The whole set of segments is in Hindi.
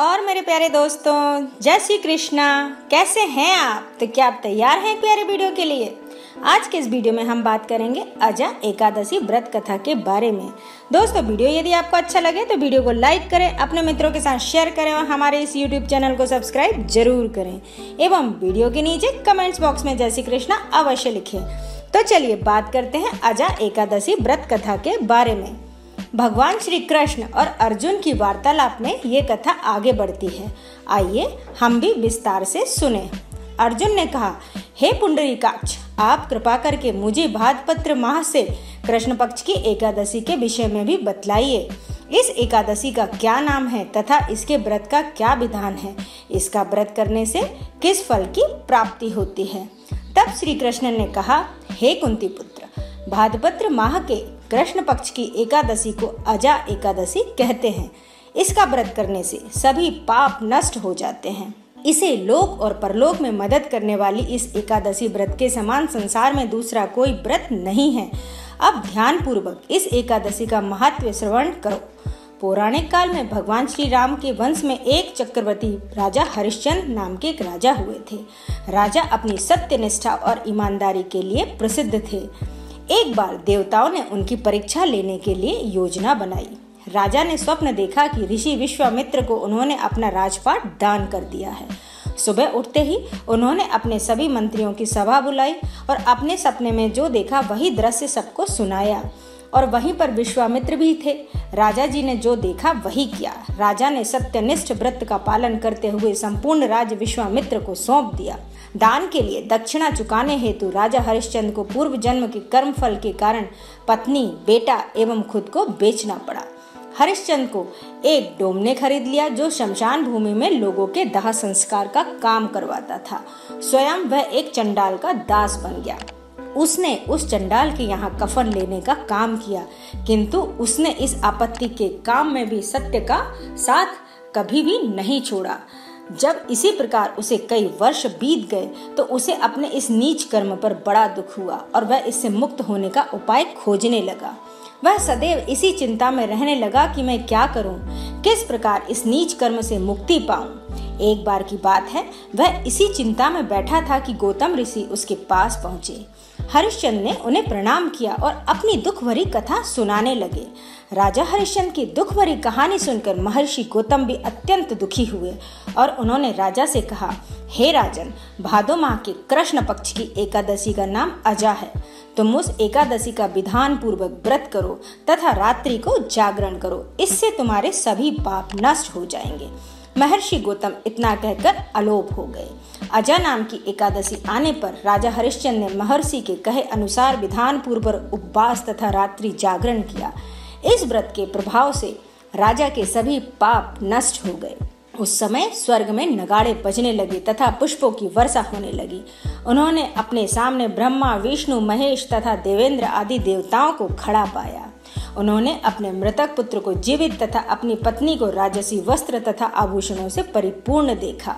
और मेरे प्यारे दोस्तों, जय श्री कृष्णा। कैसे हैं आप? तो क्या आप तैयार हैं एक प्यारे वीडियो के लिए? आज के इस वीडियो में हम बात करेंगे अजा एकादशी व्रत कथा के बारे में। दोस्तों, वीडियो यदि आपको अच्छा लगे तो वीडियो को लाइक करें, अपने मित्रों के साथ शेयर करें और हमारे इस यूट्यूब चैनल को सब्सक्राइब जरूर करें एवं वीडियो के नीचे कमेंट्स बॉक्स में जय श्री कृष्णा अवश्य लिखें। तो चलिए बात करते हैं अजा एकादशी व्रत कथा के बारे में। भगवान श्री कृष्ण और अर्जुन की वार्तालाप में ये कथा आगे बढ़ती है। आइए हम भी विस्तार से सुने। अर्जुन ने कहा, हे पुंडरीकाक्ष, आप कृपा करके मुझे भाद्रपत्र माह से कृष्ण पक्ष की एकादशी के विषय में भी बतलाइए। इस एकादशी का क्या नाम है तथा इसके व्रत का क्या विधान है? इसका व्रत करने से किस फल की प्राप्ति होती है? तब श्री कृष्ण ने कहा, हे कुंती पुत्र, भाद्रपत्र माह के कृष्ण पक्ष की एकादशी को अजा एकादशी कहते हैं। इसका व्रत करने से सभी पाप नष्ट हो जाते हैं। इसे लोक और परलोक में मदद करने वाली इस एकादशी व्रत के समान संसार में दूसरा कोई व्रत नहीं है। अब ध्यान पूर्वक इस एकादशी का महत्व श्रवण करो। पौराणिक काल में भगवान श्री राम के वंश में एक चक्रवर्ती राजा हरिश्चंद्र नाम के एक राजा हुए थे। राजा अपनी सत्यनिष्ठा और ईमानदारी के लिए प्रसिद्ध थे। एक बार देवताओं ने उनकी परीक्षा लेने के लिए योजना बनाई। राजा ने स्वप्न देखा कि ऋषि विश्वामित्र को उन्होंने अपना राजपाट दान कर दिया है। सुबह उठते ही उन्होंने अपने सभी मंत्रियों की सभा बुलाई और अपने सपने में जो देखा वही दृश्य सबको सुनाया। और वहीं पर विश्वामित्र भी थे। राजा जी ने जो देखा वही किया। राजा ने सत्यनिष्ठ व्रत का पालन करते हुए संपूर्ण राज्य विश्वामित्र को सौंप दिया। दान के लिए दक्षिणा चुकाने हेतु राजा हरिश्चंद्र को पूर्व जन्म के कर्म फल के कारण पत्नी, बेटा एवं खुद को बेचना पड़ा। हरिश्चंद्र को एक डोमने खरीद लिया जो शमशान भूमि में लोगों के दाह संस्कार का काम करवाता था। स्वयं वह एक चंडाल का दास बन गया। उसने उस चंडाल के यहाँ कफन लेने का काम किया, किंतु उसने इस आपत्ति के काम में भी सत्य का साथ कभी भी नहीं छोड़ा। जब इसी प्रकार उसे कई वर्ष बीत गए तो उसे अपने इस नीच कर्म पर बड़ा दुख हुआ और वह इससे मुक्त होने का उपाय खोजने लगा। वह सदैव इसी चिंता में रहने लगा कि मैं क्या करूं, किस प्रकार इस नीच कर्म से मुक्ति पाऊं। एक बार की बात है, वह इसी चिंता में बैठा था कि गौतम ऋषि उसके पास पहुंचे। हरिश्चंद्र ने उन्हें प्रणाम किया और अपनी दुख भरी कथा सुनाने लगे। राजा हरिश्चंद्र की दुख भरी कहानी सुनकर महर्षि गौतम भी अत्यंत दुखी हुए और उन्होंने राजा से कहा, हे राजन, भादो माह के कृष्ण पक्ष की एकादशी का नाम अजा है। तुम उस एकादशी का विधान पूर्वक व्रत करो तथा रात्रि को जागरण करो। इससे तुम्हारे सभी पाप नष्ट हो जाएंगे। महर्षि गौतम इतना कहकर अलोप हो गए। अजा नाम की एकादशी आने पर राजा हरिश्चंद्र ने महर्षि के कहे अनुसार विधान पूर्वक उपवास तथा रात्रि जागरण किया। इस व्रत के प्रभाव से राजा के सभी पाप नष्ट हो गए। उस समय स्वर्ग में नगाड़े बजने लगे तथा पुष्पों की वर्षा होने लगी। उन्होंने अपने सामने ब्रह्मा, विष्णु, महेश तथा देवेंद्र आदि देवताओं को खड़ा पाया। उन्होंने अपने मृतक पुत्र को जीवित तथा अपनी पत्नी को राजसी वस्त्र तथा आभूषणों से परिपूर्ण देखा।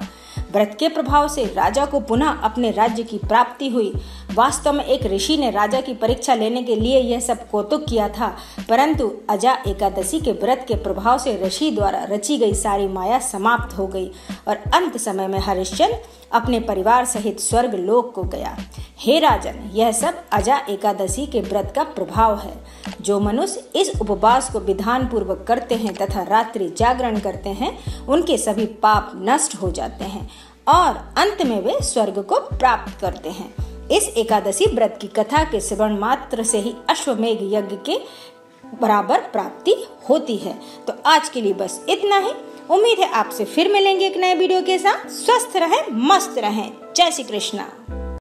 व्रत के प्रभाव से राजा को पुनः अपने राज्य की प्राप्ति हुई। वास्तव में एक ऋषि ने राजा की परीक्षा लेने के लिए यह सब कौतुक किया था, परंतु अजा एकादशी के व्रत के प्रभाव से ऋषि द्वारा रची गई सारी माया समाप्त हो गई और अंत समय में हरिश्चंद्र अपने परिवार सहित स्वर्ग लोक को गया। हे राजन, यह सब अजा एकादशी के व्रत का प्रभाव है। जो मनुष्य इस उपवास को विधान पूर्वक करते हैं तथा रात्रि जागरण करते हैं, उनके सभी पाप नष्ट हो जाते हैं और अंत में वे स्वर्ग को प्राप्त करते हैं। इस एकादशी व्रत की कथा के श्रवण मात्र से ही अश्वमेघ यज्ञ के बराबर प्राप्ति होती है। तो आज के लिए बस इतना ही। उम्मीद है आपसे फिर मिलेंगे एक नए वीडियो के साथ। स्वस्थ रहें, मस्त रहें। जय श्री कृष्णा।